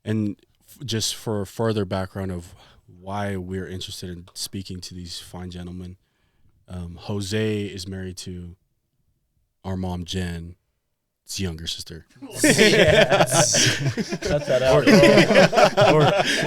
And just for further background of why we're interested in speaking to these fine gentlemen, Jose is married to our mom, Jen's younger sister. Cut that out.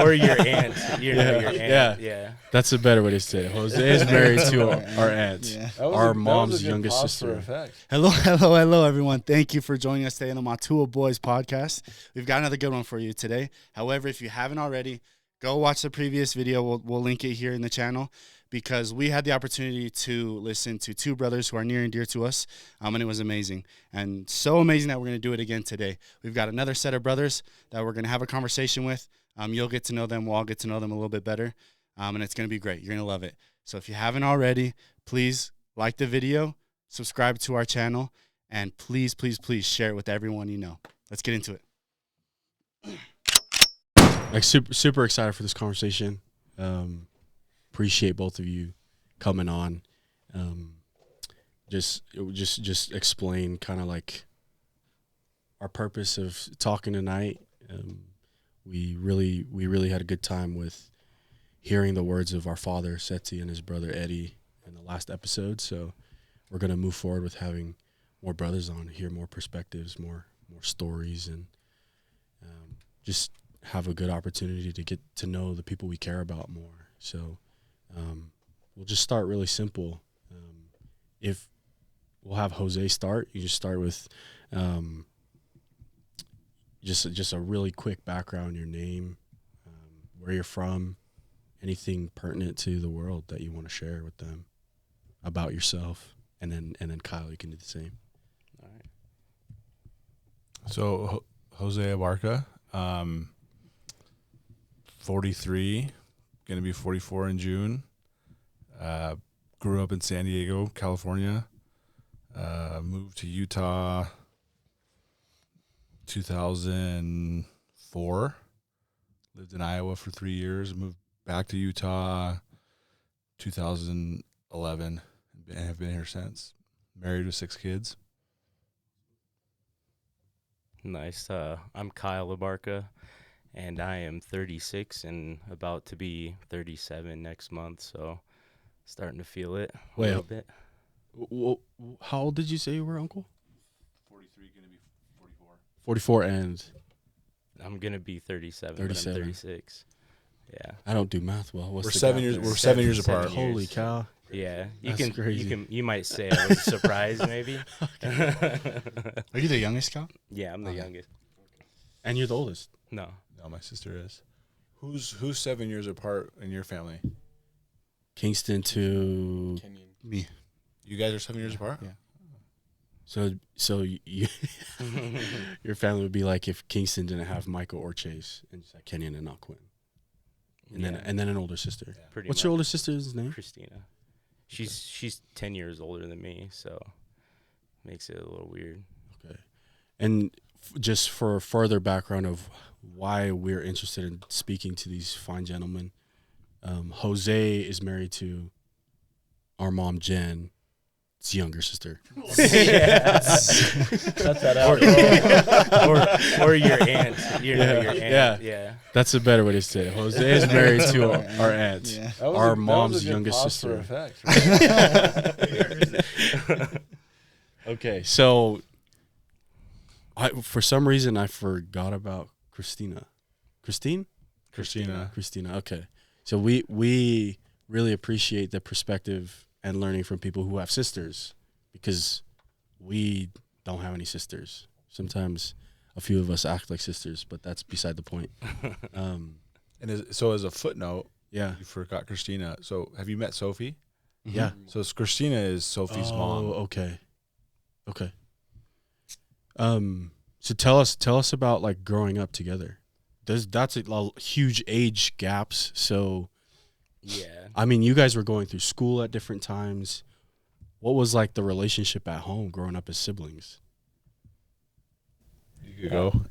or your aunt. Your aunt. Yeah. That's a better way to say it. Jose is married to our aunt, our mom's youngest sister. Hello, everyone. Thank you for joining us today on the Matua Boys Podcast. We've got another good one for you today. However, if you haven't already, go watch the previous video. We'll link it here in the channel, because we had the opportunity to listen to two brothers who are near and dear to us, and it was amazing. And so amazing that we're going to do it again today. We've got another set of brothers that we're going to have a conversation with. You'll get to know them. We'll all get to know them a little bit better, and it's going to be great. You're going to love it. So if you haven't already, please like the video, subscribe to our channel, and please, please, please share it with everyone you know. Let's get into it. Like super excited for this conversation. Appreciate both of you coming on. Just explain kind of like our purpose of talking tonight. We really had a good time with hearing the words of our father Seti and his brother Eddie in the last episode. So we're gonna move forward with having more brothers on, hear more perspectives, more stories, and just have a good opportunity to get to know the people we care about more. So we'll just start really simple. If we'll have Jose start, you just start with just a really quick background, your name, where you're from, anything pertinent to the world that you want to share with them about yourself, and then Kyle, you can do the same. All right. So Jose Abarca, 43, going to be 44 in June. Grew up in San Diego, California. Moved to Utah 2004. Lived in Iowa for 3 years. Moved back to Utah 2011 and have been here since. Married with 6 kids. Nice. I'm Kyle Abarca, and I am 36 and about to be 37 next month, so starting to feel it a little bit. How old did you say you were, Uncle? 43, going to be 44. 44, and I'm going to be 37, 37. But I'm 36. Yeah. I don't do math well. We're 7 years. We're 7 years apart. Holy cow! Yeah, That's crazy. You might say I was surprised, maybe. Are you the youngest, Kyle? Yeah, I'm the youngest. And you're the oldest. No, my sister is. Who's 7 years apart in your family? Kingston to Kenyon. Me. You guys are 7 years apart? Yeah. So you your family would be like if Kingston didn't have Michael or Chase, and just like Kenyon and not Quinn, and then an older sister. Yeah. pretty What's much. your older sister's name? Christina. She's 10 years older than me, so makes it a little weird. Okay. And just for further background of why we're interested in speaking to these fine gentlemen, Jose is married to our mom, Jen's younger sister. Cut that out. or your aunt. Your aunt. Yeah. That's a better way to say it. Jose is married to our aunt, our mom's youngest sister. Okay, so for some reason I forgot about Christina. Christina. Okay, so we really appreciate the perspective and learning from people who have sisters, because we don't have any sisters. Sometimes a few of us act like sisters, but that's beside the point. So as a footnote, Yeah. you forgot Christina. So have you met Sophie? Yeah. So Christina is Sophie's mom. Oh, okay. So tell us about like growing up together. That's a huge age gaps. So Yeah. I mean, you guys were going through school at different times. What was like the relationship at home growing up as siblings? You could go.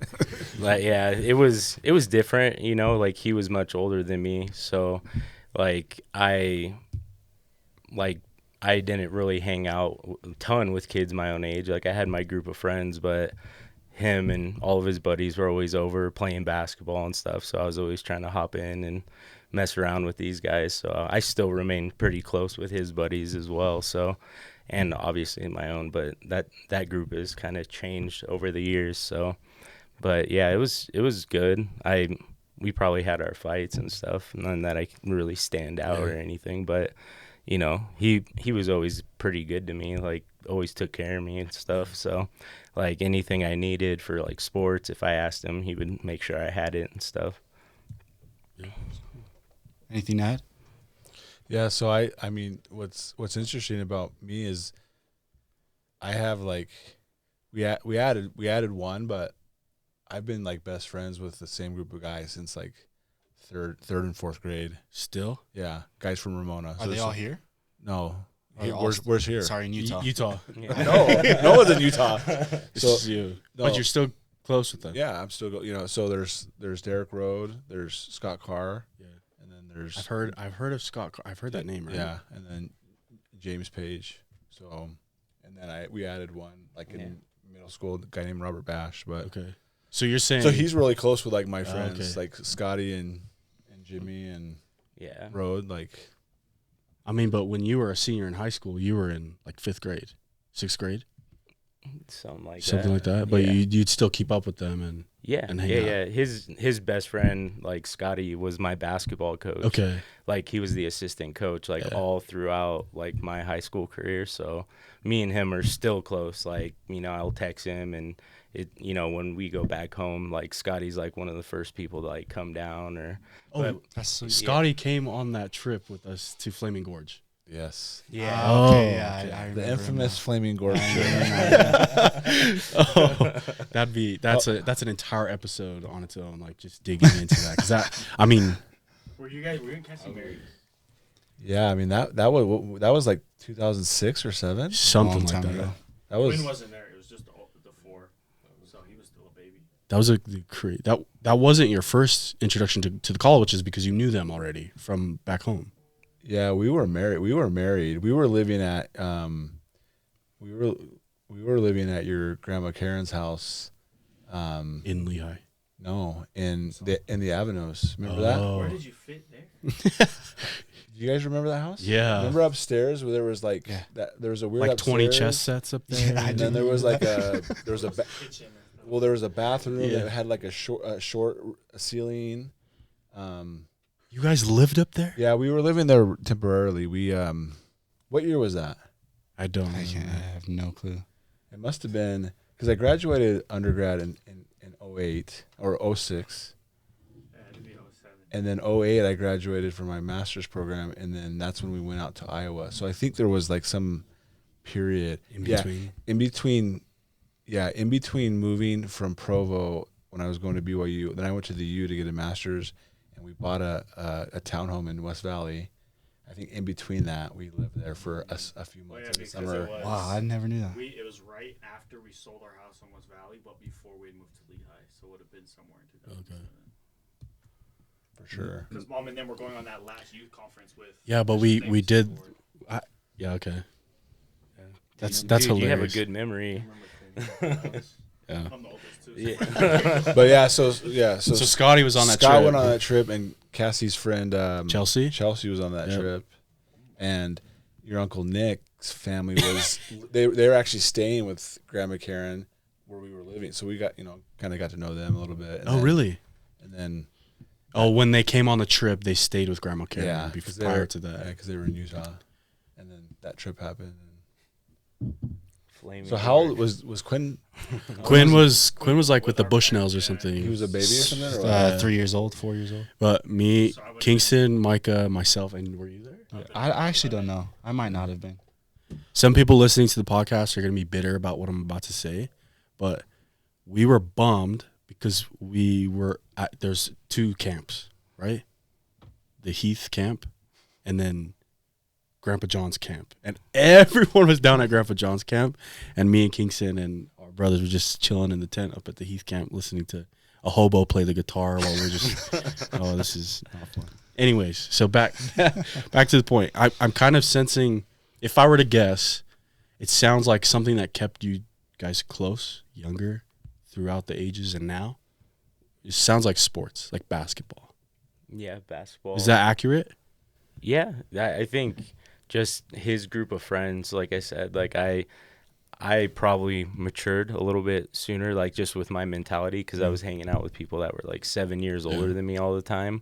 Like, yeah, it was different, you know, like he was much older than me. So like I didn't really hang out a ton with kids my own age. Like I had my group of friends, but him and all of his buddies were always over playing basketball and stuff. So I was always trying to hop in and mess around with these guys. So I still remain pretty close with his buddies as well. So, and obviously my own, but that group has kind of changed over the years. So, but yeah, it was good. We probably had our fights and stuff, none that I can really stand out or anything, but you know, he was always pretty good to me, like always took care of me and stuff. So like anything I needed for like sports, if I asked him, he would make sure I had it and stuff. Yeah. Anything to add? Yeah, so I mean, what's interesting about me is I have like we added one, but I've been like best friends with the same group of guys since like third and fourth grade. Still? Yeah, guys from Ramona. Are they all here? No. Are they all Where's here? Sorry, in Utah. Utah. Yeah. No one's in Utah. This So is you. no. But you're still close with them. Yeah, I'm still so there's Derek Road, there's Scott Carr, Yeah. and then there's I've heard of Scott. I've heard that name, right? Yeah, and then James Page. So, and then we added one like in middle school, a guy named Robert Bash. But Okay. So you're saying so he's really close with like my Oh, friends, okay. like Scotty and Jimmy and Yeah. Road. Like, I mean, but when you were a senior in high school, you were in like 5th grade, 6th grade, Something like that. But Yeah. you'd still keep up with them and Yeah, and hang yeah, out. yeah. His best friend, like Scotty, was my basketball coach. okay. Like he was the assistant coach, like Yeah. all throughout like my high school career. So me and him are still close. Like, you know, I'll text him, and when we go back home, like Scotty's like one of the first people to like come down or. Oh, but- That's sweet. Scotty came on that trip with us to Flaming Gorge. yes, Yeah. Oh, Okay, yeah. okay. I the remember infamous him Flaming Gorge. Oh, that's an entire episode on its own. Like just digging into that, because I mean, Were you in Cassie Berry? Yeah, I mean that was like 2006 or 7. now. something Long like time that. ago. That was Quinn wasn't there. It was just the 4. So he was still a baby. That was that wasn't your first introduction to the colleges because you knew them already from back home. Yeah, we were married. We were living at we were living at your grandma Karen's house. In Lehigh. No, in the Avenues. Remember that? Oh. Where did you fit there? Do you guys remember that house? Yeah. Remember upstairs where there was like Yeah. there was a weird Like 20 upstairs, chess sets up there. Yeah, I and do then there was like a Kitchen. there was a bathroom Yeah. that had like a short ceiling. You guys lived up there? Yeah, we were living there temporarily. We what year was that? I don't. I remember. have no clue. It must have been because I graduated undergrad in 08 or 06. It had to be 07. And then 08 I graduated from my master's program, and then that's when we went out to Iowa. So I think there was like some period In between. in between moving from Provo when I was going to BYU. Then I went to the U to get a master's, and we bought a townhome in West Valley. I think in between that we lived there for a few months in the because summer. it was, Wow, I never knew that. it was right after we sold our house in West Valley, but before we moved to Lehigh, so it would have been somewhere in 2007. For sure. Because Mom and them were going on that last youth conference with. Yeah, but National we Thanks did. Board. Yeah, okay. That's Dude, hilarious. You have a good memory. Yeah. I'm the oldest too. Yeah. But so So Scotty was on that Scott trip. went on that trip, and Cassie's friend Chelsea? Chelsea was on that Yep. trip, and your Uncle Nick's family was they were actually staying with Grandma Karen where we were living, so we got kind of got to know them a little bit. And Oh, then- really? And then Oh, when they came on the trip, they stayed with Grandma Karen yeah, before, they prior were, to that. because they were in Utah, and then that trip happened. Flaming So how old Gorge. was Quinn? Quinn was like with the Bushnells or something. He was a baby or something, or 3 years old, 4 years old. But me, So I would've Kingston, Micah, myself, and were you there? I actually don't know. I might not have been. Some people listening to the podcast are going to be bitter about what I'm about to say, but we were bummed because we were at, there's 2 camps, right? The Heath camp and then Grandpa John's camp. And everyone was down at Grandpa John's camp, and me and Kingston and our brothers were just chilling in the tent up at the Heath camp listening to a hobo play the guitar while we're just, oh, this is not fun. Anyways, so back to the point. I'm kind of sensing, if I were to guess, it sounds like something that kept you guys close, younger, throughout the ages and now? It sounds like sports, like basketball. Yeah, basketball. Is that accurate? Yeah, I think just his group of friends, like I said, like I probably matured a little bit sooner, like just with my mentality, because I was hanging out with people that were like 7 years older than me all the time.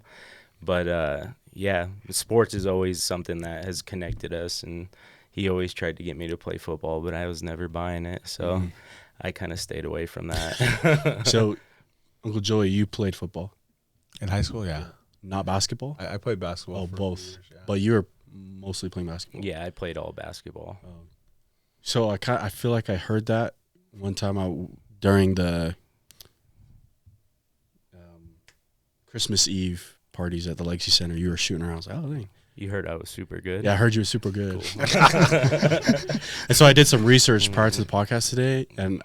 But yeah, sports is always something that has connected us, and he always tried to get me to play football, but I was never buying it, so I kind of stayed away from that. So, Uncle Joey, you played football, In high school, yeah. not basketball? I played basketball. Oh, for a few both. years, yeah. But you were mostly playing basketball. Yeah, I played all basketball. So I feel like I heard that one time during the Christmas Eve parties at the Legacy Center. You were shooting around. I was like, oh, dang. You heard I was super good? Yeah, I heard you were super good. And so I did some research prior to the podcast today, and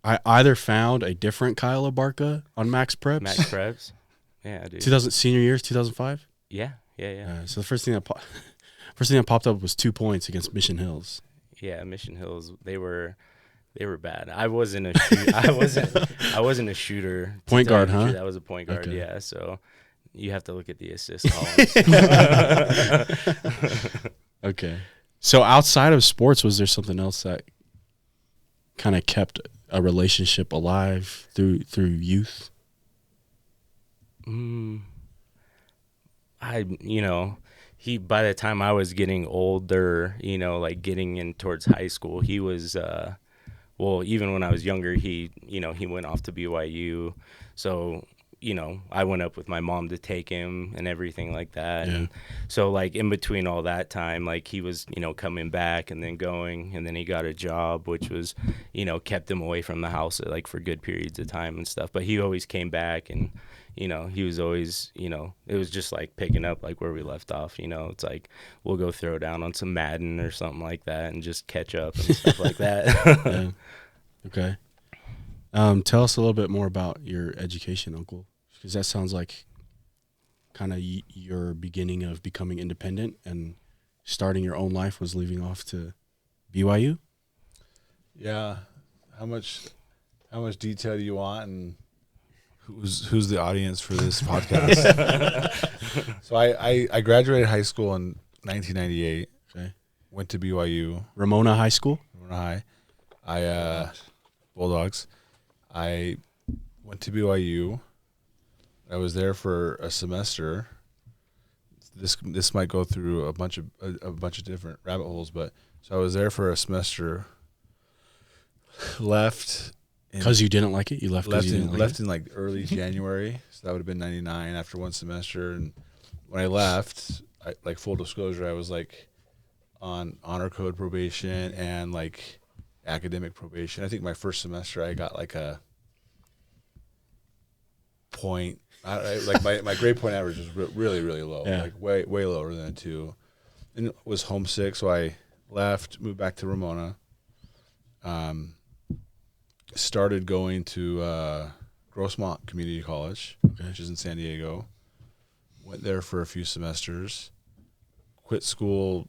I either found a different Kyle Abarca on Max Preps. Max Preps? Yeah, dude. 2000 senior years, 2005. Yeah. So the first thing that popped up was 2 points against Mission Hills. Yeah, Mission Hills, they were bad. I wasn't a I wasn't a shooter. Point guard, huh? That was a point guard, Okay. yeah. So you have to look at the assist columns. Okay. So outside of sports, was there something else that kind of kept a relationship alive through youth? By the time I was getting older, like getting in towards high school, he was even when I was younger, he went off to BYU. So, I went up with my mom to take him and everything like that. Yeah. And so like in between all that time, like he was, coming back and then going, and then he got a job, which was, kept him away from the house like for good periods of time and stuff. But he always came back, and, he was always, it was just like picking up like where we left off. It's like we'll go throw down on some Madden or something like that and just catch up and stuff like that. Yeah. Okay. Tell us a little bit more about your education, Uncle, because that sounds like kind of your beginning of becoming independent and starting your own life was leaving off to BYU. Yeah. How much detail do you want, and who's the audience for this podcast? So I graduated high school in 1998. Okay. Went to BYU. Ramona High School. Ramona High. Bulldogs. I went to BYU. I was there for a semester. This might go through a bunch of different rabbit holes, but so I was there for a semester. Left Because you didn't like it? You left because you didn't like left it? in like early January, so that would have been 99 after one semester. And when I left, like full disclosure, I was like on honor code probation and like academic probation. I think my first semester I got like a point. Like my grade point average was really, really low, Yeah. like way lower than a 2. And was homesick, so I left, moved back to Ramona. Started going to Grossmont Community College, which is in San Diego. Went there for a few semesters. Quit school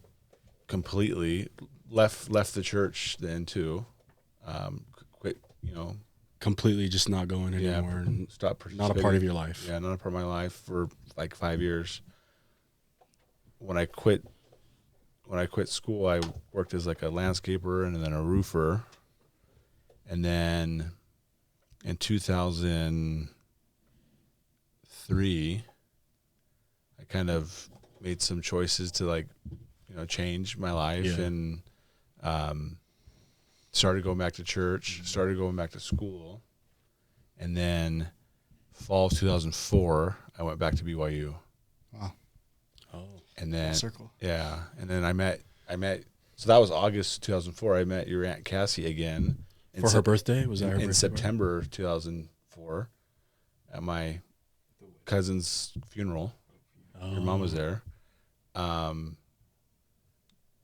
completely. Left the church then too. Quit, Completely just not going anymore. And stopped not a part of your life. Yeah, not a part of my life for like 5 years. When I quit school, I worked as like a landscaper and then a roofer. And then in 2003, I kind of made some choices to like, change my life and started going back to church, started going back to school. And then fall of 2004, I went back to BYU. Wow. Oh. And then Circle. Yeah. And then I met so that was August 2004. I met your Aunt Cassie again. For her birthday? Was that her in birthday? September 2004 at my cousin's funeral. Oh. Your mom was there. And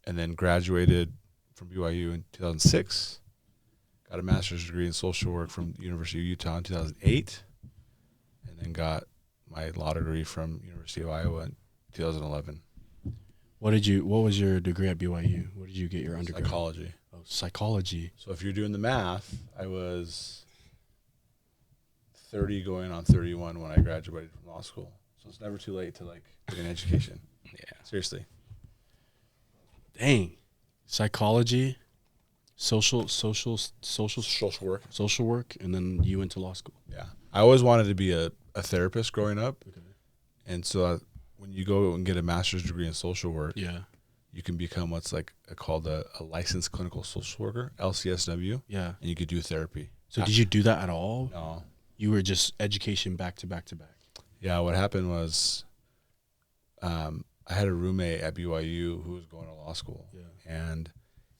then graduated from BYU in 2006. Got a master's degree in social work from the University of Utah in 2008. And then got my law degree from University of Iowa in 2011. What was your degree at BYU? What did you get your undergrad? Psychology. Oh, psychology. So if you're doing the math, I was 30 going on 31 when I graduated from law school. So it's never too late to like get an education. Yeah. Seriously. Dang. Psychology, social work, and then you went to law school. Yeah. I always wanted to be a therapist growing up. Okay. And so when you go and get a master's degree in social work, yeah, you can become what's like called a licensed clinical social worker, LCSW. Yeah. And you could do therapy. So did you do that at all? No. You were just education back to back to back. Yeah. What happened was I had a roommate at BYU who was going to law school. Yeah. And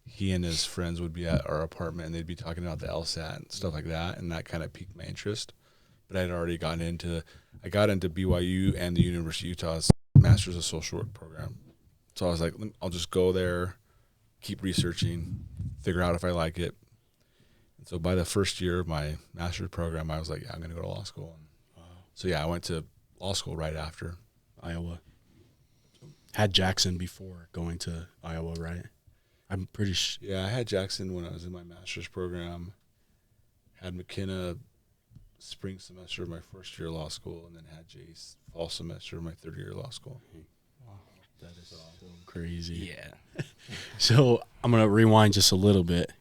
he and his friends would be at our apartment and they'd be talking about the LSAT and stuff like that. And that kind of piqued my interest. But I'd already gotten into BYU and the University of Utah's Masters of Social Work program. So I was like, I'll just go there, keep researching, figure out if I like it. And so by the first year of my master's program, I was like, yeah, I'm going to go to law school. And so, yeah, I went to law school right after. Iowa. Had Jackson before going to Iowa, right? I'm pretty sure. Yeah, I had Jackson when I was in my master's program. Had McKenna spring semester of my first year of law school, and then had Jace fall semester of my third year of law school. Wow, that is so crazy. Yeah. So I'm going to rewind just a little bit.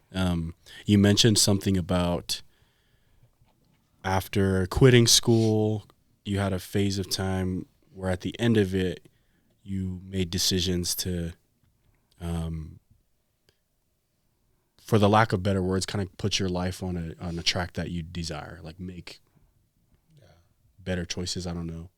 You mentioned something about after quitting school, you had a phase of time where at the end of it, you made decisions to, for the lack of better words, kind of put your life on a track that you desire, like make better choices. I don't know.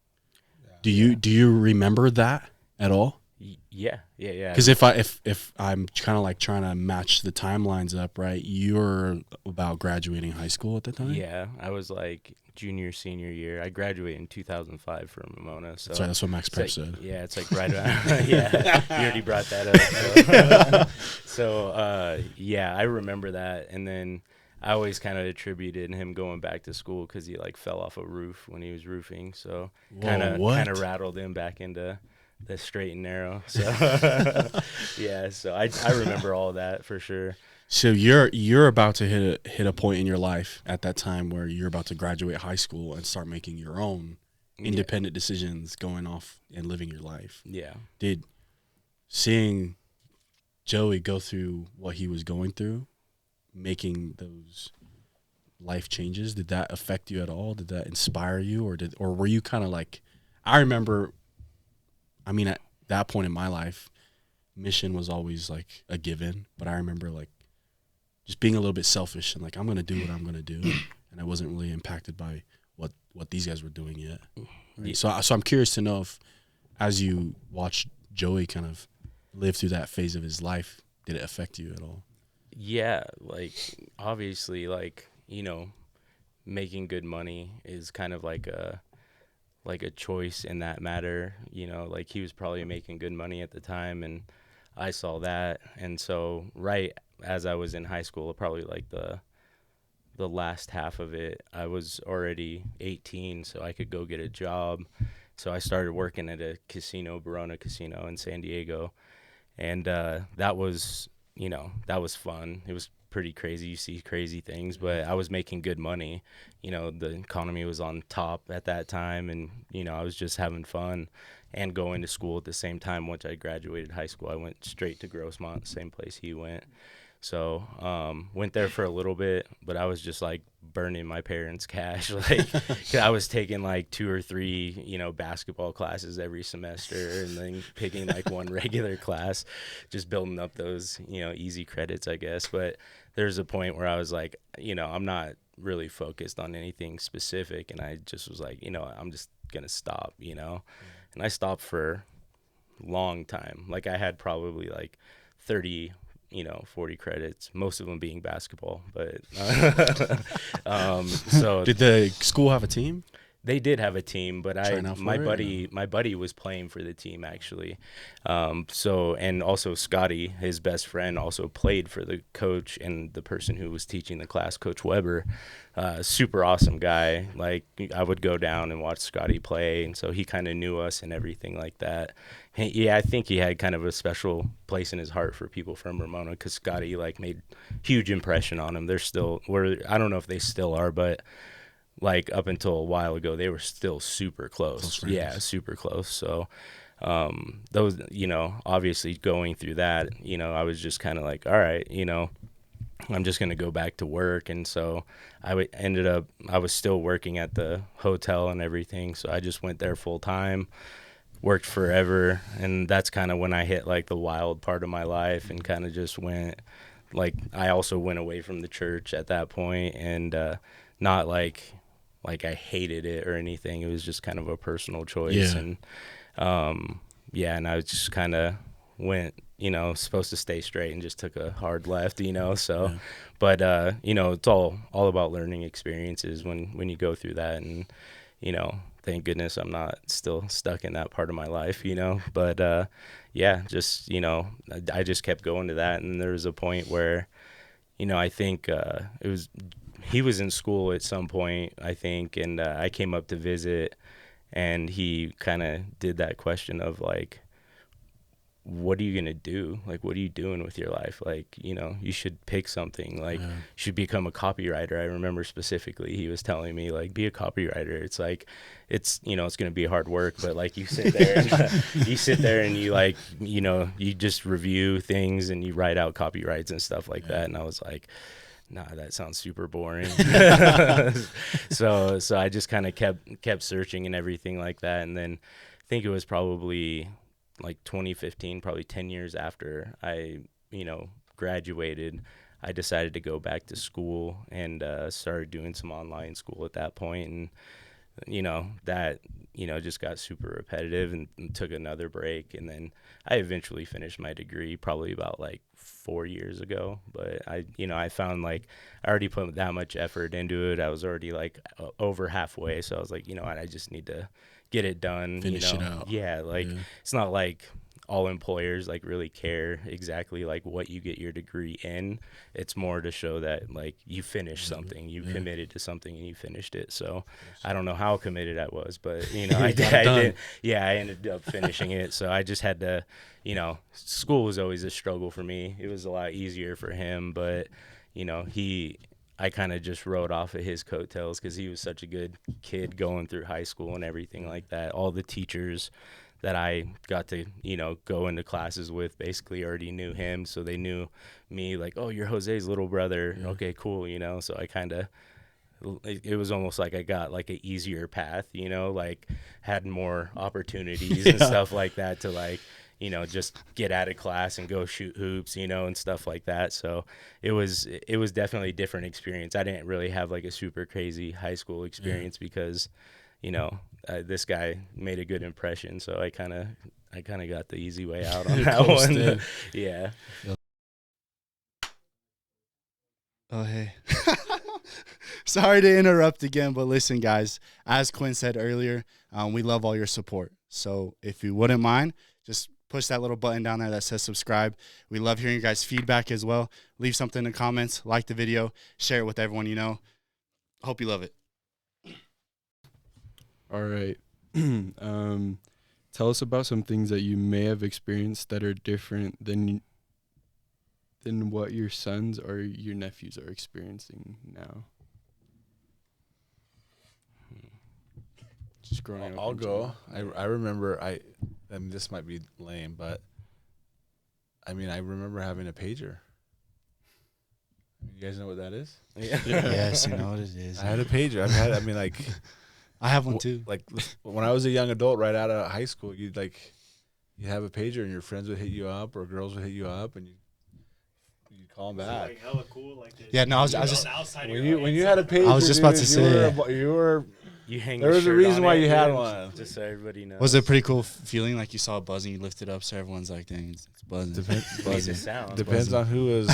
Yeah. Do you remember that at all? Yeah. Because if I'm kind of like trying to match the timelines up, right? You're about graduating high school at the time. Yeah, I was like junior, senior year. I graduated in 2005 from Ramona. So sorry, that's what Max Prep said. Yeah, it's like right around. Yeah, you already brought that up. So yeah, I remember that, and then I always kind of attributed him going back to school because he like fell off a roof when he was roofing. So kind of rattled him back into the straight and narrow. So yeah, so I remember all of that for sure. So you're about to hit a point in your life at that time where you're about to graduate high school and start making your own independent decisions, going off and living your life. Yeah. Did seeing Joey go through what he was going through, making those life changes, did that affect you at all? Did that inspire you, or were you kind of like, I remember, I mean, at that point in my life, mission was always like a given, but I remember like just being a little bit selfish and like, I'm going to do what I'm going to do. And I wasn't really impacted by what these guys were doing yet. Right? So I'm curious to know if, as you watched Joey kind of live through that phase of his life, did it affect you at all? Yeah, like obviously, like, you know, making good money is kind of like a choice in that matter. You know, like he was probably making good money at the time, and I saw that. And so right as I was in high school, probably like the last half of it, I was already 18, so I could go get a job. So I started working at a casino, Barona Casino in San Diego, and that was, you know, that was fun. It was pretty crazy. You see crazy things, but I was making good money. You know, the economy was on top at that time, and, you know, I was just having fun and going to school at the same time. Once I graduated high school, I went straight to Grossmont, same place he went. So went there for a little bit, but I was just like burning my parents' cash. Like I was taking like 2 or 3, you know, basketball classes every semester, and then picking like one regular class, just building up those, you know, easy credits, I guess. But there's a point where I was like, you know, I'm not really focused on anything specific, and I just was like, you know, I'm just gonna stop, you know. And I stopped for a long time. Like I had probably like 30, you know, 40 credits, most of them being basketball. But so did the school have a team? They did have a team, but my buddy was playing for the team actually. So, and also Scotty, his best friend, also played for the coach and the person who was teaching the class, Coach Weber. Super awesome guy. Like I would go down and watch Scotty play, and so he kind of knew us and everything like that. Yeah, I think he had kind of a special place in his heart for people from Ramona, because Scotty like made huge impression on him. They're still, I don't know if they still are, but like up until a while ago, they were still super close. Yeah, super close. So those, you know, obviously going through that, you know, I was just kind of like, all right, you know, I'm just going to go back to work. And so I was still working at the hotel and everything. So I just went there full time, worked forever. And that's kind of when I hit like the wild part of my life and kind of just went, like, I also went away from the church at that point, and not like I hated it or anything. It was just kind of a personal choice. And and I just kind of went, you know, supposed to stay straight and just took a hard left, you know. So but you know, it's all about learning experiences when you go through that. And you know, thank goodness I'm not still stuck in that part of my life, you know. But just, you know, I just kept going to that. And there was a point where, you know, I think he was in school at some point, I think, and I came up to visit, and he kind of did that question of like, what are you going to do? Like, what are you doing with your life? Like, you know, you should pick something, like you should become a copywriter. I remember specifically, he was telling me like, be a copywriter. It's like, it's, you know, it's going to be hard work, but like you sit there and you like, you know, you just review things and you write out copyrights and stuff like that. And I was like, nah, that sounds super boring. So I just kind of kept searching and everything like that. And then I think it was probably like 2015, probably 10 years after I, you know, graduated, I decided to go back to school and started doing some online school at that point. And, you know, that, you know, just got super repetitive and took another break. And then I eventually finished my degree probably about like 4 years ago. But I found like I already put that much effort into it. I was already like over halfway. So I was like, you know what, I just need to get it done. Finish it out. Yeah, like it's not like all employers like really care exactly like what you get your degree in. It's more to show that like you finished something, you committed to something and you finished it. So I don't know how committed I was, but you know, I did. Yeah, I ended up finishing it. So I just had to, you know, school was always a struggle for me. It was a lot easier for him, but you know, I kind of just rode off of his coattails because he was such a good kid going through high school and everything like that. All the teachers that I got to, you know, go into classes with basically already knew him. So they knew me like, oh, you're Jose's little brother. Yeah. Okay, cool. You know, so I kind of, it was almost like I got like an easier path, you know, like had more opportunities and stuff like that to like, you know, just get out of class and go shoot hoops, you know, and stuff like that. So it was definitely a different experience. I didn't really have like a super crazy high school experience because, you know, this guy made a good impression. So I kind of got the easy way out on that one. Yeah. Oh, hey. Sorry to interrupt again, but listen, guys, as Quinn said earlier, we love all your support. So if you wouldn't mind, just push that little button down there that says subscribe. We love hearing you guys' feedback as well. Leave something in the comments, like the video, share it with everyone you know. Hope you love it. All right. Tell us about some things that you may have experienced that are different than what your sons or your nephews are experiencing now. Just growing up. I'll go. I remember I mean, this might be lame, but I mean, I remember having a pager. You guys know what that is? Yeah. Yes, you know what it is. I had a pager. I have one too. Like when I was a young adult, right out of high school, you'd have a pager, and your friends would hit you up, or girls would hit you up, and you'd call them back. Like hella cool, like this. Yeah, no, I was just when you had a pager. I was just about to say there was a reason why you had one. Just so everybody knows. Was it a pretty cool feeling? Like you saw it buzzing, you lift it up, so everyone's like, "Dang, it's buzzing." Buzzing. Sound. Depends on who is.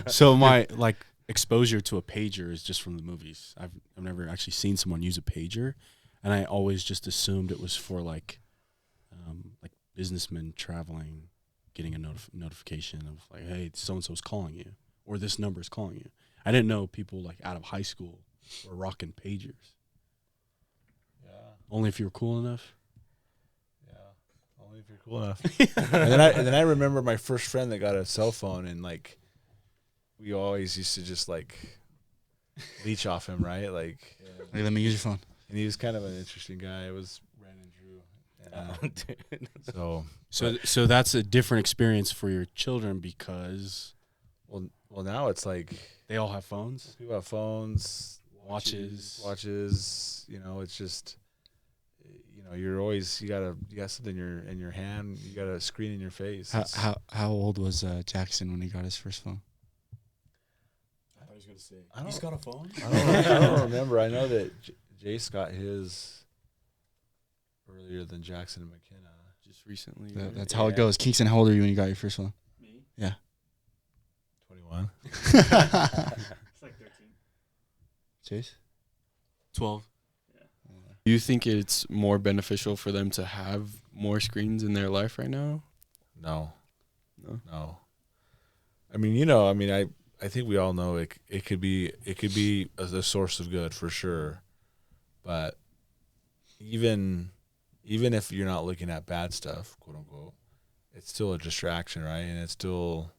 So my like exposure to a pager is just from the movies. I've never actually seen someone use a pager, and I always just assumed it was for like businessmen traveling, getting a notification of like, hey, so and so's calling you, or this number is calling you. I didn't know people like out of high school were rocking pagers. Yeah. Only if you were cool enough. Yeah. Only if you're cool enough. and then I remember my first friend that got a cell phone, and like we always used to just like leech off him, right? Like, Hey, let me use your phone. and he was kind of an interesting guy. It was Brandon Drew. Dude. So that's a different experience for your children because well, now it's like they all have phones, people have phones, watches. You know, it's just, you know, you got something in your hand. You got a screen in your face. How old was Jackson when he got his first phone? I thought he was gonna say I don't- he's got a phone. I don't remember. I know that Jace got his earlier than Jackson and McKenna. Just recently. That's how it goes. Kingston, how old are you when you got your first phone? Me? Yeah. 21. It's like 13. Chase? 12. Do you think it's more beneficial for them to have more screens in their life right now? No. No? I mean, I think we all know it could be a source of good for sure, but even if you're not looking at bad stuff, quote unquote, it's still a distraction, right? And it's still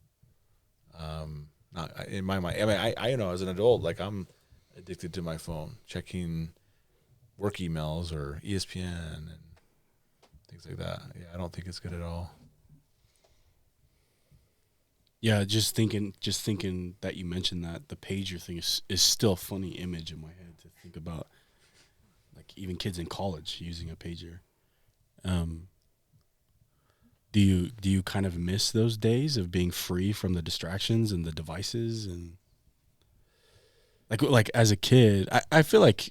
not in my mind. I mean, I know as an adult, like I'm addicted to my phone, checking work emails or ESPN and things like that. Yeah, I don't think it's good at all. Yeah, just thinking that you mentioned that the pager thing is still a funny image in my head to think about, like even kids in college using a pager. Do you kind of miss those days of being free from the distractions and the devices and like as a kid? I feel like,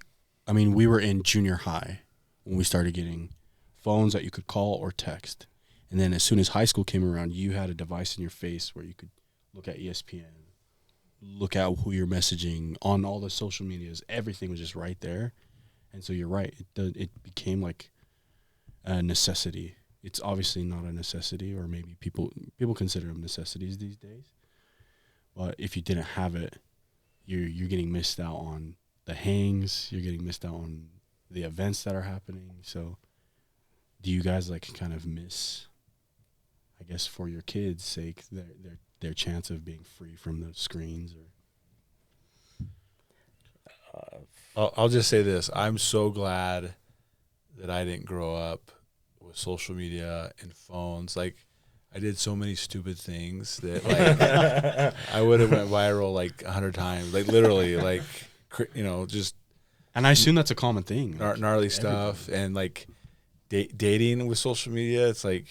I mean, we were in junior high when we started getting phones that you could call or text. And then as soon as high school came around, you had a device in your face where you could look at ESPN, look at who you're messaging on all the social medias. Everything was just right there. And so you're right. It became like a necessity. It's obviously not a necessity, or maybe people consider them necessities these days. But if you didn't have it, you're getting missed out on the hangs. You're getting missed out on the events that are happening. So do you guys like kind of miss, I guess, for your kids' sake, their chance of being free from those screens? Or I'll just say this. I'm so glad that I didn't grow up with social media and phones. Like, I did so many stupid things that, like, I would have went viral like 100 times. Like, literally, like, just and I assume that's a common thing. gnarly stuff. And, like, dating with social media, it's like,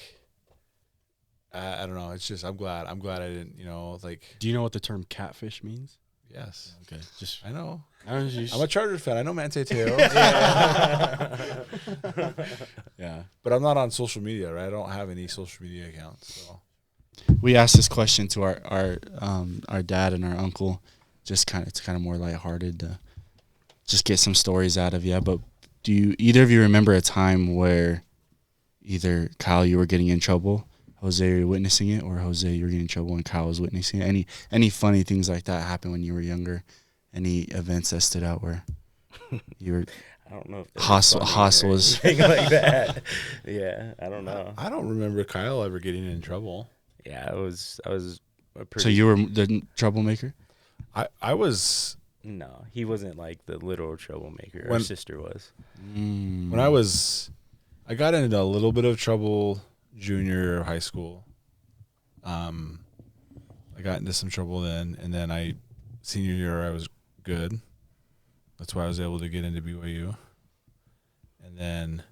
I don't know. It's just, I'm glad I didn't, like. Do you know what the term catfish means? Yes. Okay, just I know. I'm a Chargers fan. I know Manti Te'o. Yeah. But I'm not on social media, right? I don't have any social media accounts. So. We asked this question to our dad and our uncle, it's kind of more lighthearted to just get some stories out of you. But do you either of you remember a time where either Kyle, you were getting in trouble, Jose, you're witnessing it, or Jose, you were getting in trouble and Kyle was witnessing it? Any funny things like that happen when you were younger? Any events that stood out where you were? I don't know if hostile was anything like that. Yeah, I don't know. I don't remember Kyle ever getting in trouble. Yeah, I was a pretty. So you were the troublemaker? I was. No, he wasn't like the literal troublemaker. Our When- sister was. When I got into a little bit of trouble junior high school. I got into some trouble then, and then senior year I was good. That's why I was able to get into BYU. And then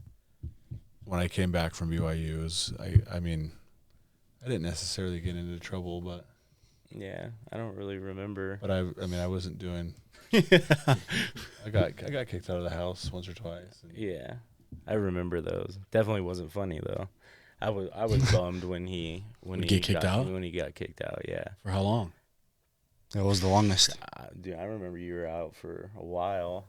when I came back from BYU, I didn't necessarily get into trouble, but Yeah, I don't really remember. But I wasn't doing. I got kicked out of the house once or twice. Yeah, I remember those. Definitely wasn't funny though. I was bummed when he get kicked out? When he got kicked out. Yeah. For how long? That was the longest. Dude, I remember you were out for a while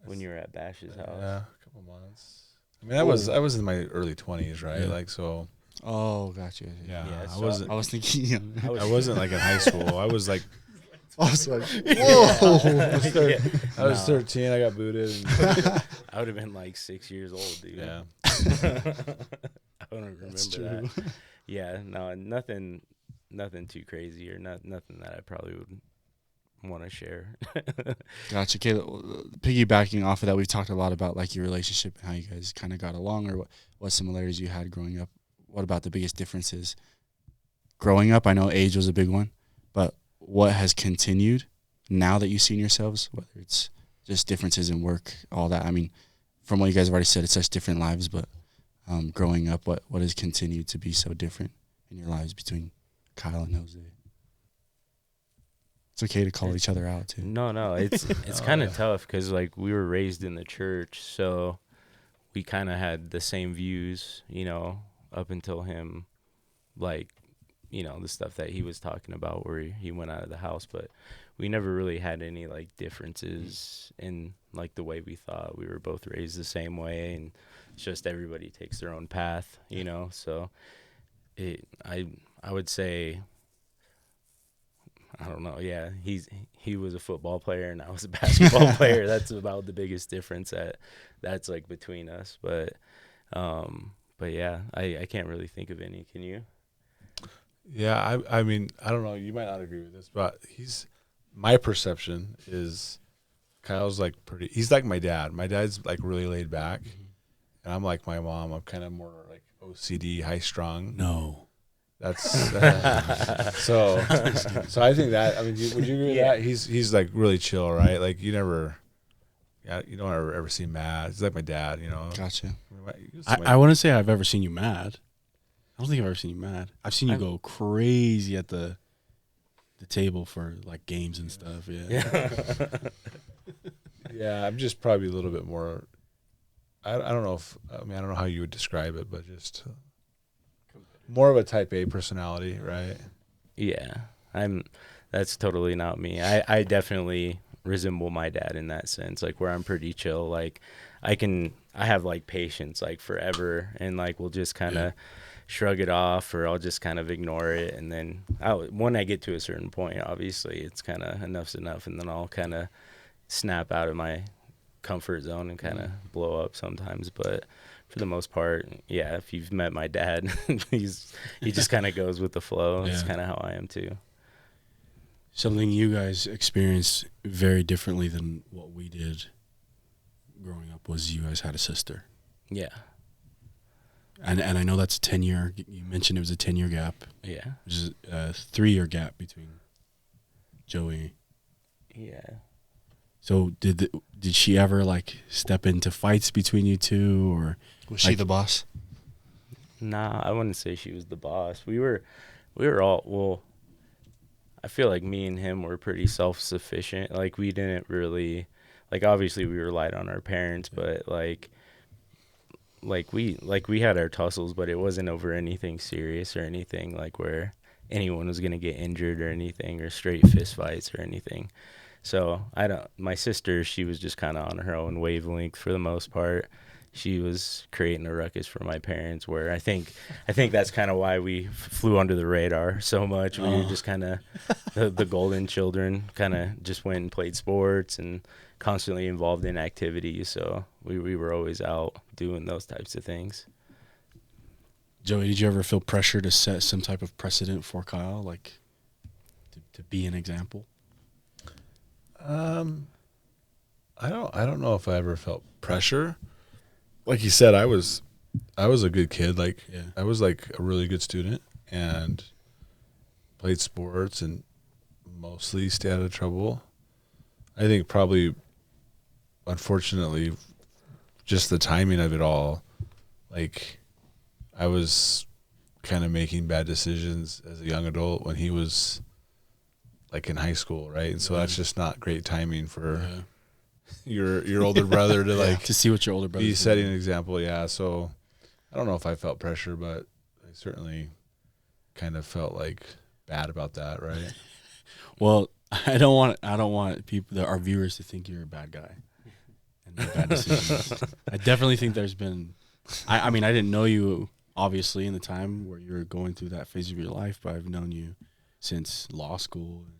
when you were at Bash's house. Yeah, a couple months. I mean, I was in my early 20s, right? Yeah. Like so. Oh, gotcha. Yeah, Yeah, I so wasn't. I was thinking. I wasn't like in high school. I was like. I was like, whoa. I was 13. I got booted. And I would have been like 6 years old, dude. yeah. I don't remember That's true. that. Yeah, no, nothing too crazy or nothing that I probably would want to share. Gotcha. Okay, piggybacking off of that, we've talked a lot about like your relationship and how you guys kind of got along, or what similarities you had growing up. What about the biggest differences growing up? I know age was a big one, but what has continued now that you've seen yourselves, whether it's just differences in work, all that? I mean, from what you guys have already said, it's such different lives, but growing up, what has continued to be so different in your lives between Kyle and Jose? It's okay to call each other out too. No, it's kind of tough because like we were raised in the church, so we kind of had the same views, you know, up until him, like, you know, the stuff that he was talking about where he went out of the house, but we never really had any like differences in like the way we thought. We were both raised the same way, and it's just everybody takes their own path, you know. So I would say, I don't know. Yeah, he was a football player and I was a basketball player. That's about the biggest difference that's like between us. But yeah, I can't really think of any. Can you? Yeah, I mean, I don't know. You might not agree with this, but my perception is Kyle's like he's like my dad. My dad's like really laid back, and I'm like my mom. I'm kind of more like OCD, high strung. No. That's so I think that, I mean, would you agree with that? He's like really chill, right? Like you don't ever see him mad. He's like my dad, you know. Gotcha. I wouldn't say I've ever seen you mad. I don't think I've ever seen you mad. I've seen you go crazy at the table for like games and stuff. Yeah. Yeah, I'm just probably a little bit more. I don't know I don't know how you would describe it, but just more of a type A personality, right? Yeah, that's totally not me. I definitely resemble my dad in that sense, like where I'm pretty chill. Like I have like patience like forever, and like we'll just kind of shrug it off, or I'll just kind of ignore it, and then when I get to a certain point, obviously it's kind of enough's enough, and then I'll kind of snap out of my comfort zone and kind of blow up sometimes. But for the most part, yeah, if you've met my dad, he just kind of goes with the flow. It's kind of how I am too. Something you guys experienced very differently than what we did growing up was you guys had a sister. Yeah. And I know that's a 10-year, you mentioned it was a 10-year gap. Yeah. Which is a 3-year gap between Joey. Yeah. So did she ever like step into fights between you two, or was she the boss? Nah, I wouldn't say she was the boss. We were all, well, I feel like me and him were pretty self-sufficient. Like we didn't really, like obviously we relied on our parents, but like we had our tussles, but it wasn't over anything serious or anything like where anyone was gonna get injured or anything, or straight fist fights or anything. So my sister, she was just kind of on her own wavelength for the most part. She was creating a ruckus for my parents, where I think that's kind of why we flew under the radar so much. We were just kind of the golden children, kind of just went and played sports and constantly involved in activities. So we were always out doing those types of things. Joey, did you ever feel pressure to set some type of precedent for Kyle, like to be an example? I don't know if I ever felt pressure. Like you said, I was a good kid. Like I was like a really good student and played sports and mostly stayed out of trouble. I think probably, unfortunately, just the timing of it all, like I was kind of making bad decisions as a young adult when he was like in high school, right? And so that's just not great timing for your older brother to like to see what your older brother be setting an example. Yeah, so I don't know if I felt pressure, but I certainly kind of felt like bad about that, right? Well, I don't want people, our viewers, to think you're a bad guy and make bad decisions. I definitely think there's been. I mean, I didn't know you obviously in the time where you were going through that phase of your life, but I've known you since law school, and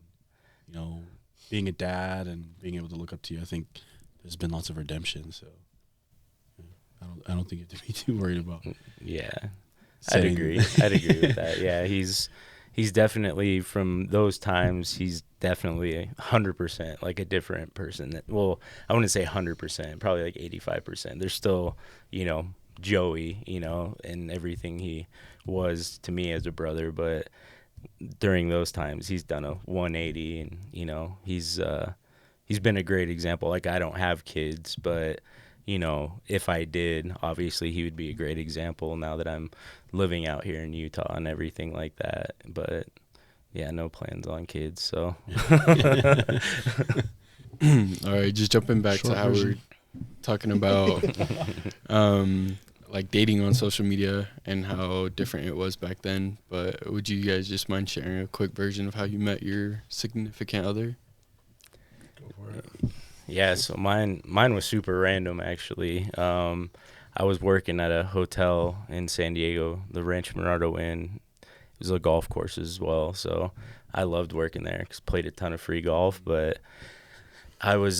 you know, being a dad and being able to look up to you. I think there's been lots of redemption. So I don't think you have to be too worried about. Yeah, I'd agree with that. Yeah, he's definitely, from those times, he's definitely 100% like a different person. Well, I wouldn't say 100%, probably like 85%. There's still, Joey, and everything he was to me as a brother, but during those times he's done a 180, and he's been a great example. Like, I don't have kids, but if I did, obviously he would be a great example now that I'm living out here in Utah and everything like that. But yeah, no plans on kids. So All right, just jumping back to how we're talking about like dating on social media and how different it was back then. But would you guys just mind sharing a quick version of how you met your significant other? Go for it. yeah, so mine was super random actually. I was working at a hotel in San Diego, the Rancho Bernardo Inn. It was a golf course as well, so I loved working there because played a ton of free golf. But I was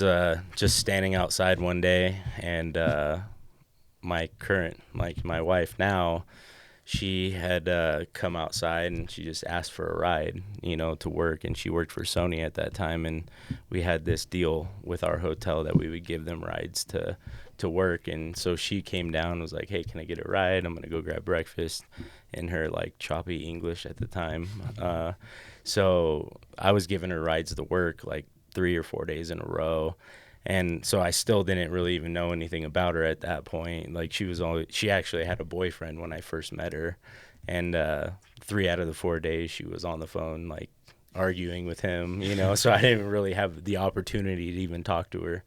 just standing outside one day, and my wife now, she had come outside and she just asked for a ride, to work. And she worked for Sony at that time, and we had this deal with our hotel that we would give them rides to work. And so she came down and was like, hey, can I get a ride? I'm going to go grab breakfast, in her like choppy English at the time. So I was giving her rides to work like 3 or 4 days in a row. And so I still didn't really even know anything about her at that point. Like, she actually had a boyfriend when I first met her. And 3 out of the 4 days she was on the phone, like arguing with him, so I didn't really have the opportunity to even talk to her.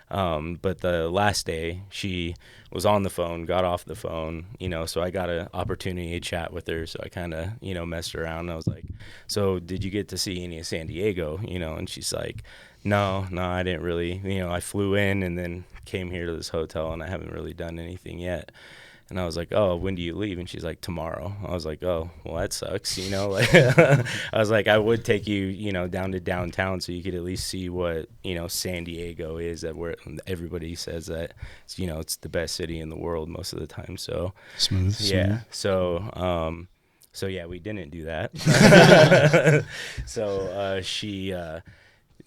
But the last day she was on the phone, got off the phone, so I got an opportunity to chat with her. So I kind of, messed around. And I was like, so did you get to see any of San Diego? And she's like, no, I didn't really, I flew in and then came here to this hotel, and I haven't really done anything yet. And I was like, oh, when do you leave? And she's like, tomorrow. I was like, oh, well, that sucks, like, I was like, I would take you, down to downtown so you could at least see what, San Diego is, that where everybody says that, it's the best city in the world most of the time. So Smooth. yeah. So yeah, we didn't do that. So she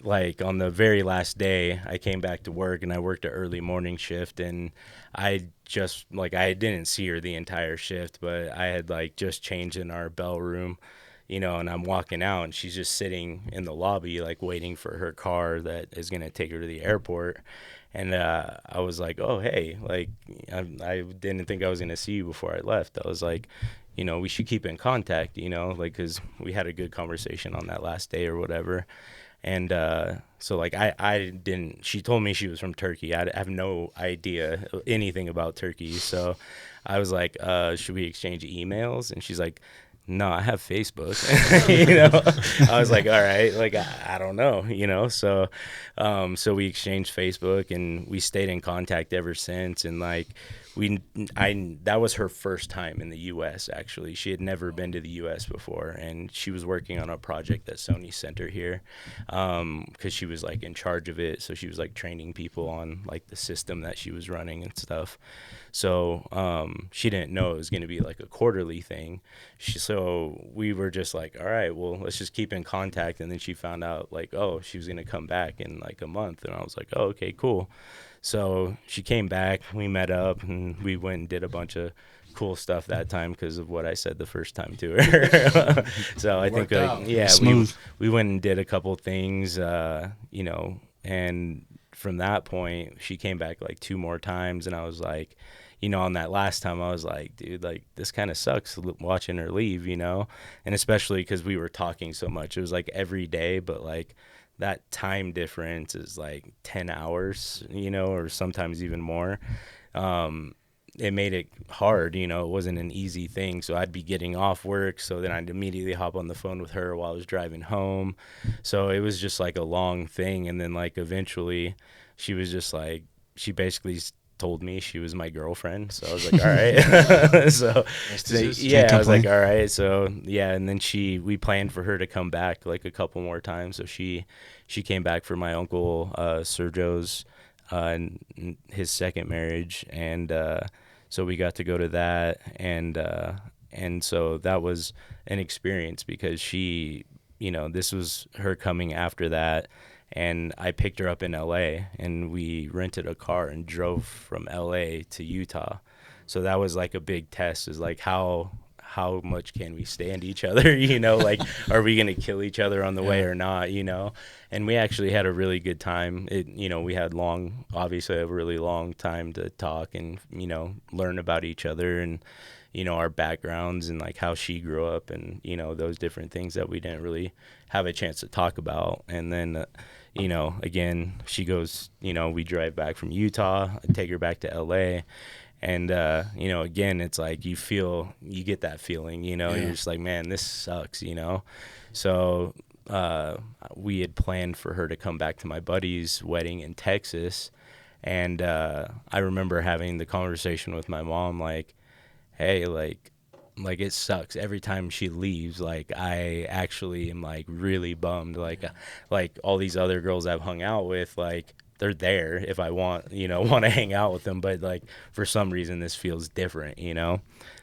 like on the very last day I came back to work, and I worked an early morning shift, and I didn't see her the entire shift, but I had like just changed in our bell room, and I'm walking out, and she's just sitting in the lobby, like waiting for her car that is going to take her to the airport. And I was like, oh, hey, like, I didn't think I was going to see you before I left. I was like, we should keep in contact, like, because we had a good conversation on that last day or whatever. And so, like, she told me she was from Turkey. I have no idea anything about Turkey. So I was like, should we exchange emails? And she's like, no, I have Facebook. I was like, all right, like, I don't know, so we exchanged Facebook, and we stayed in contact ever since. And like, that was her first time in the US. Actually, she had never been to the US before, and she was working on a project that Sony sent her here, because she was like in charge of it. So she was like training people on like the system that she was running and stuff. So she didn't know it was going to be like a quarterly thing. So we were just like, all right, well, let's just keep in contact. And then she found out like, oh, she was going to come back in like a month. And I was like, oh, okay, cool. So she came back, we met up, and we went and did a bunch of cool stuff that time because of what I said the first time to her. So I think, we went and did a couple things, and from that point, she came back like 2 more times, and I was like, on that last time, I was like, dude, like, this kind of sucks watching her leave, and especially because we were talking so much. It was like every day, but like that time difference is like 10 hours, or sometimes even more. It made it hard, it wasn't an easy thing. So I'd be getting off work, so then I'd immediately hop on the phone with her while I was driving home. So it was just like a long thing. And then like eventually she was just like, she basically told me she was my girlfriend. So I was like, all right. So yeah, I was like, all right. So yeah, and then we planned for her to come back like a couple more times. So she came back for my uncle Sergio's and his second marriage, and so we got to go to that, and so that was an experience because she this was her coming after that. And I picked her up in LA, and we rented a car and drove from LA to Utah. So that was like a big test, is like how much can we stand each other, like, are we going to kill each other on the way or not, And we actually had a really good time. We had obviously a really long time to talk and, learn about each other and, our backgrounds and like how she grew up and, those different things that we didn't really have a chance to talk about. And then, again, she goes, we drive back from Utah, I take her back to LA. And, again, it's like you get that feeling, you're just like, man, this sucks, So we had planned for her to come back to my buddy's wedding in Texas. And I remember having the conversation with my mom, like, hey, like it sucks every time she leaves. Like, I actually am like really bummed. Like all these other girls I've hung out with, like, they're there if I want to hang out with them. But like, for some reason, this feels different,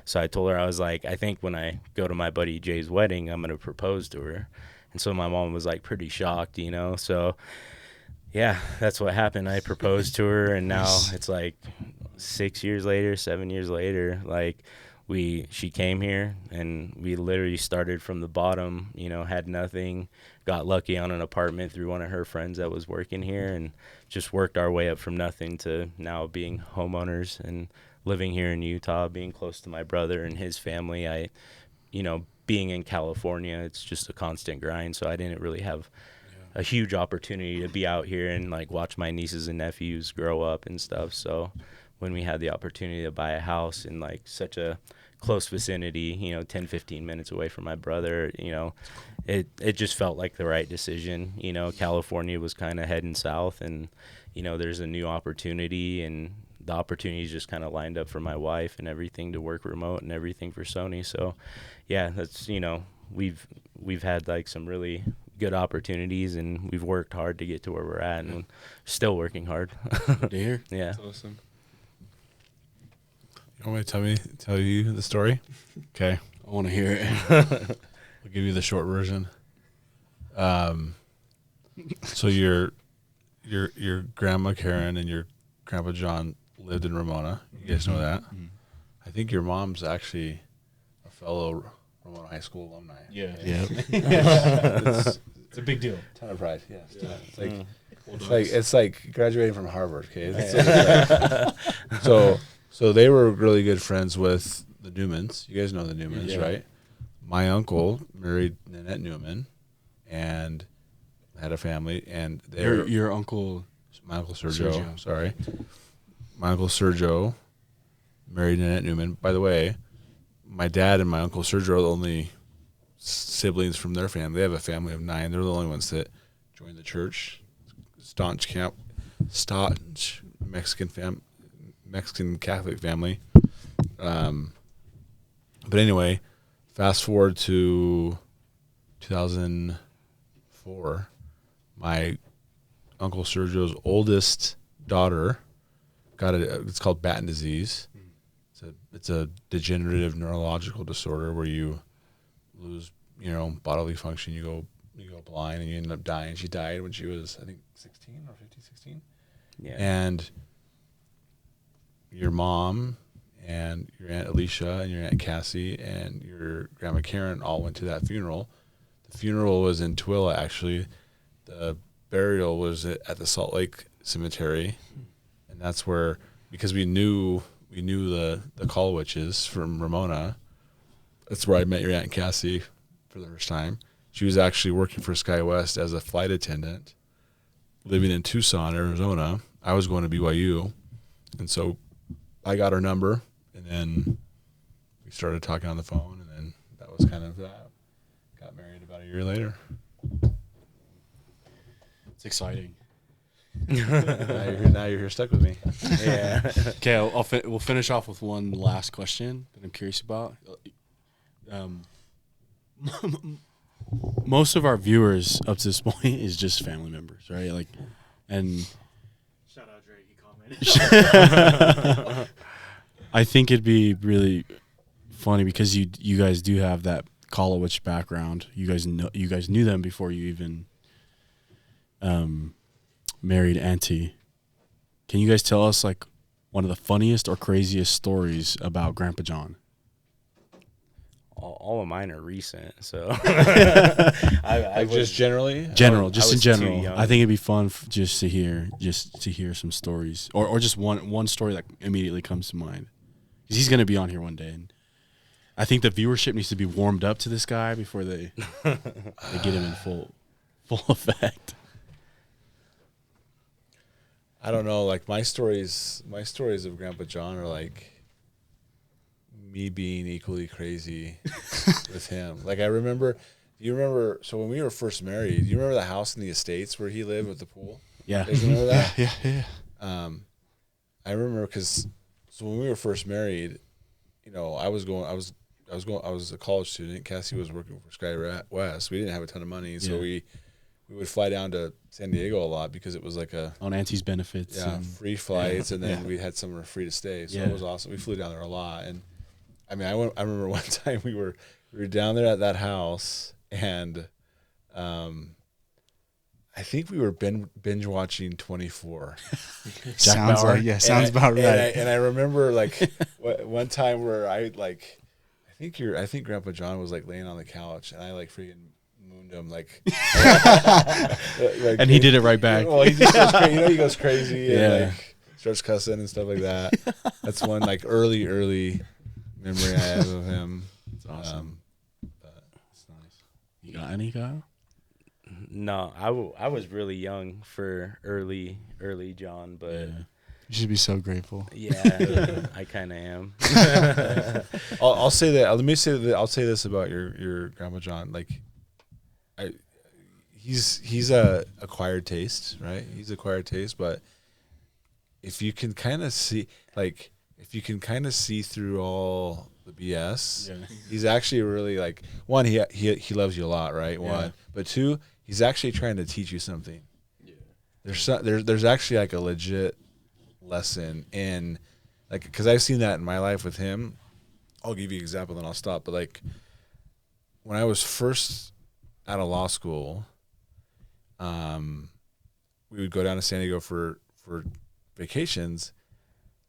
So I told her, I was like, I think when I go to my buddy Jay's wedding, I'm going to propose to her. And so my mom was like pretty shocked, So yeah, that's what happened. I proposed to her, and now it's like 7 years later, like she came here, and we literally started from the bottom, had nothing, got lucky on an apartment through one of her friends that was working here, and just worked our way up from nothing to now being homeowners and living here in Utah, being close to my brother and his family. Being in California, it's just a constant grind, so I didn't really have a huge opportunity to be out here and like watch my nieces and nephews grow up and stuff. So when we had the opportunity to buy a house in like such a close vicinity, 10, 15 minutes away from my brother, it just felt like the right decision. California was kind of heading south, and, there's a new opportunity, and the opportunities just kind of lined up for my wife and everything to work remote and everything for Sony. So yeah, that's, we've had like some really good opportunities, and we've worked hard to get to where we're at, and still working hard. Good to hear. Yeah. That's awesome. You want me to tell you the story? Okay. I want to hear it. I'll give you the short version. So your grandma Karen and your grandpa John lived in Ramona. You guys know that. Mm-hmm. I think your mom's actually a fellow Ramona High School alumni. Yeah. It's a big deal. Ton of pride. Yeah. Yeah. It's like graduating from Harvard. Okay. So they were really good friends with the Newmans. You guys know the Newmans, right? My uncle married Nanette Newman, and had a family. And your uncle, my uncle Sergio. Sorry, my uncle Sergio married Nanette Newman. By the way, my dad and my uncle Sergio are the only siblings from their family. They have a family of 9. They're the only ones that joined the church. Staunch Mexican Catholic family. But anyway, fast forward to 2004, my uncle Sergio's oldest daughter got it's called Batten disease. It's a degenerative neurological disorder where you lose, bodily function. You go blind, and you end up dying. She died when she was, I think, 16 or 15, 16. Yeah. And your mom and your Aunt Alicia and your Aunt Cassie and your Grandma Karen all went to that funeral. The funeral was in Tooele, actually. The burial was at the Salt Lake Cemetery. And that's where, because we knew the Colwitches from Ramona, that's where I met your Aunt Cassie for the first time. She was actually working for SkyWest as a flight attendant, living in Tucson, Arizona. I was going to BYU. And so I got her number, and then we started talking on the phone, and then that was kind of that. Got married about a year later. It's exciting. Now you're here stuck with me. Yeah. Okay, we'll finish off with one last question that I'm curious about. Most of our viewers up to this point is just family members, right? Like, and shout out Drake, he commented. I think it'd be really funny because you guys do have that Kolowich background. You guys knew them before you even married Auntie. Can you guys tell us like one of the funniest or craziest stories about Grandpa John? All of mine are recent, so Like just generally? In I general. was too young. I think it'd be fun just to hear some stories, or just one story that immediately comes to mind. Because he's gonna be on here one day, and I think the viewership needs to be warmed up to this guy before they get him in full effect. I don't know. Like my stories of Grandpa John are like me being equally crazy with him. Like I remember, so when we were first married, you remember the house in the estates where he lived with the pool? Yeah. You guys remember that? Yeah. I remember so when we were first married, you know, I was a college student. Cassie was working for Sky West. We didn't have a ton of money, so we would fly down to San Diego a lot because it was like on Auntie's benefits. Yeah, free flights, and then we had somewhere free to stay. So Yeah. it was awesome. We flew down there a lot, and I mean, I remember one time we were down there at that house, and I think we were binge watching 24. Sounds Bauer. sounds about right. And I remember like one time where I think Grandpa John was like laying on the couch, and I like freaking mooned him like And he did it right back. Well, he just goes crazy. You know, he goes crazy Yeah. and like starts cussing and stuff like that. That's one like early memory I have of him. That's awesome. That's nice. You got any, Kyle? No, I was really young for early John, but You should be so grateful. yeah, I kind of am. I'll say that. Let me say that. I'll say this about your Grandpa John. Like, he's a acquired taste, right? He's acquired taste, but if you can kind of see, through all the BS, he's actually really like, one, he loves you a lot, right? One, but two, he's actually trying to teach you something. Yeah. There's actually like a legit lesson in, like, because I've seen that in my life with him. I'll give you an example, then I'll stop. But like, when I was first out of law school, we would go down to San Diego for vacations,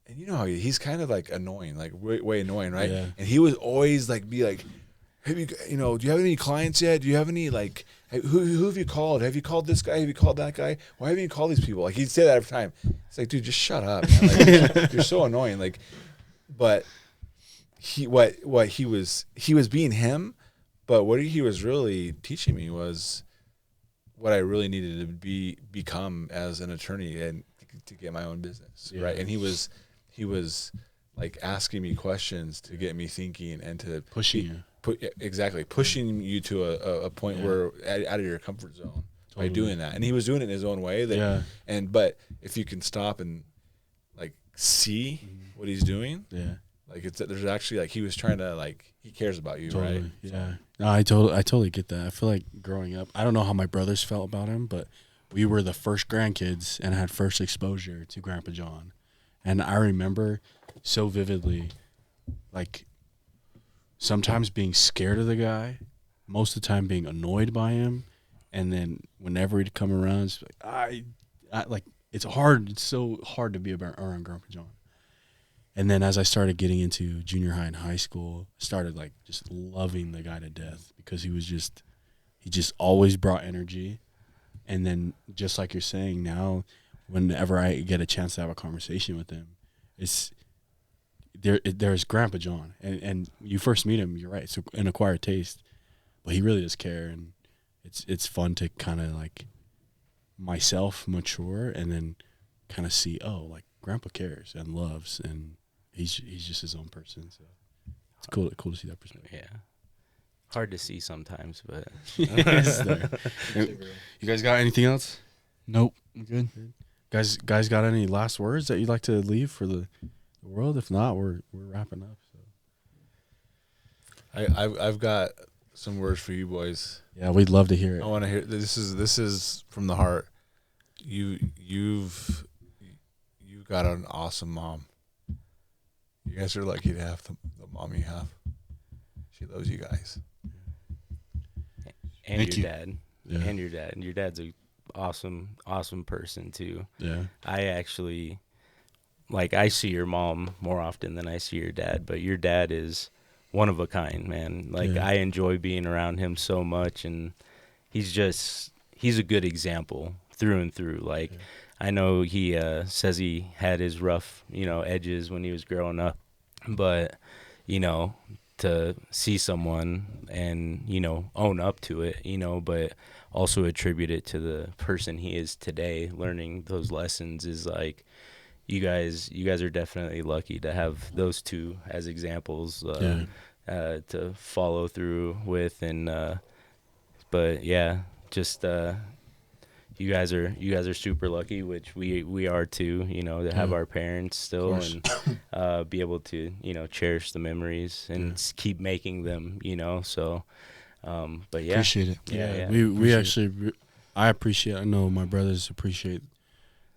and you know how he's kind of like annoying, like way annoying, right? Yeah. And he would always like be like, "Have you know? Do you have any clients yet? Do you have any like who have you called? Have you called this guy? Have you called that guy? Why haven't you called these people?" Like he'd say that every time. It's like, dude, just shut up, man. Like, you're so annoying. Like, but he was being him, but what he was really teaching me was what I really needed to become as an attorney and to get my own business, right? And he was like asking me questions to get me thinking and to Pushing you to a point where out of your comfort zone by doing that. And he was doing it in his own way. But if you can stop and like see what he's doing, like there's actually like he was trying to like he cares about you, right? Yeah. No, I totally get that. I feel like growing up, I don't know how my brothers felt about him, but we were the first grandkids and had first exposure to Grandpa John. And I remember so vividly, like, sometimes being scared of the guy, most of the time being annoyed by him, and then whenever he'd come around, it's like, I like, it's hard. It's so hard to be around Grandpa John. And then as I started getting into junior high and high school, I started like just loving the guy to death because he just always brought energy. And then just like you're saying now, whenever I get a chance to have a conversation with him, there's Grandpa John. And you first meet him, you're right, it's an acquired taste, but he really does care. And it's fun to kind of like myself mature and then kind of see, oh, like Grandpa cares and loves, and he's just his own person. So it's cool to see that perspective. Yeah. Hard to see sometimes, but You guys got anything else? Nope. I'm good. Guys got any last words that you'd like to leave for the world? If not, we're wrapping up. So I've got some words for you boys. yeah, we'd love to hear it. I want to hear this is from the heart. You've got an awesome mom. You guys are lucky to have the mom you have. She loves you guys. And Thank your you. dad. Yeah. And your dad. And your dad's a awesome person too. Yeah. I actually, like, I see your mom more often than I see your dad, but your dad is one of a kind, man. Like, Yeah. I enjoy being around him so much, and he's a good example through and through. Like, Yeah. I know he says he had his rough, edges when he was growing up, but, to see someone and, own up to it, but also attribute it to the person he is today, learning those lessons is like, you guys are definitely lucky to have those two as examples to follow through with. And but yeah, just you guys are super lucky, which we are too, to have our parents still and be able to, cherish the memories and keep making them, so but yeah. Appreciate it. Yeah. We actually, I know my brothers appreciate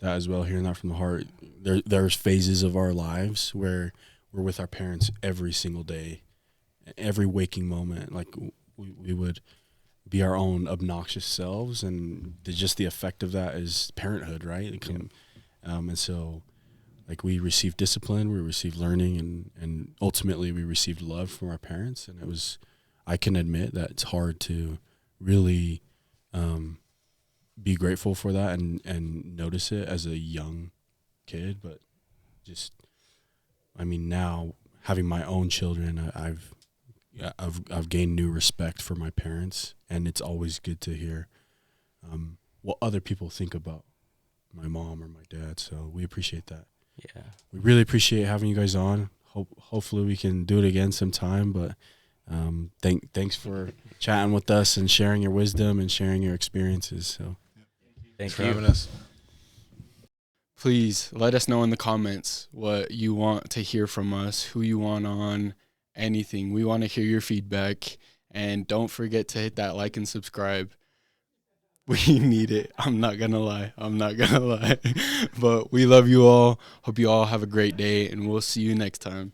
that as well, hearing that from the heart. There's phases of our lives where we're with our parents every single day, every waking moment. Like, we would be our own obnoxious selves, and just the effect of that is parenthood, right? And so, like, we received discipline, we received learning, and ultimately we received love from our parents. And I can admit that it's hard to really be grateful for that and notice it as a young kid. But now having my own children, I've gained new respect for my parents, and it's always good to hear what other people think about my mom or my dad. So we appreciate that. Yeah. We really appreciate having you guys on. Hopefully we can do it again sometime. But thanks for chatting with us and sharing your wisdom and sharing your experiences. So Thanks for having us. Please let us know in the comments what you want to hear from us, who you want on, anything. We want to hear your feedback. And don't forget to hit that like and subscribe. We need it. I'm not going to lie. But we love you all. Hope you all have a great day, and we'll see you next time.